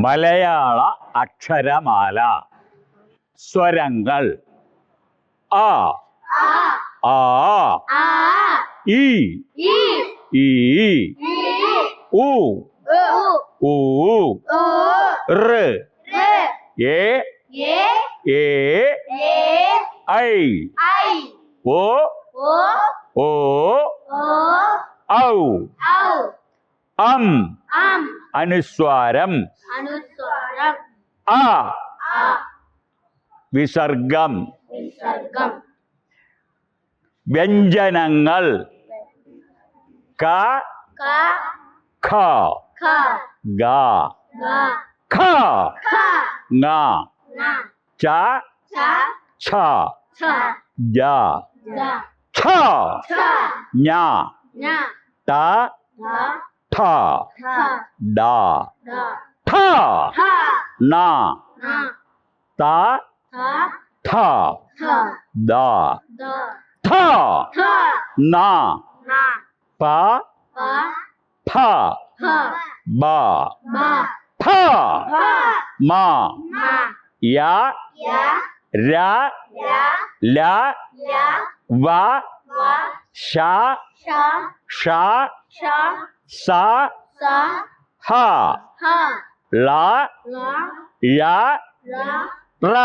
മലയാള അക്ഷരമാല. സ്വരങ്ങൾ: ആ, ആ, ഈ, ഈ, ഉ, ഊ, ഋ, എ, ഐ, ഓ, ഓ, ഔ, അനുസ്വാരം. ആ, വിസർഗം. വ്യഞ്ജനങ്ങൾ: ക, ഖ, ഗ, ഘ, ങ, ച, ഛ, ജ, ഛ, ഞ, ട, ഠ, ഡ, ഠ, ണ, ത, ഥ, ദ, ഥ, ന, പ, ഫ, ബ, ഭ, മ, യ, ര, ല, വ, ശ, ഷ, സ, ഹ, ള, യ, റ,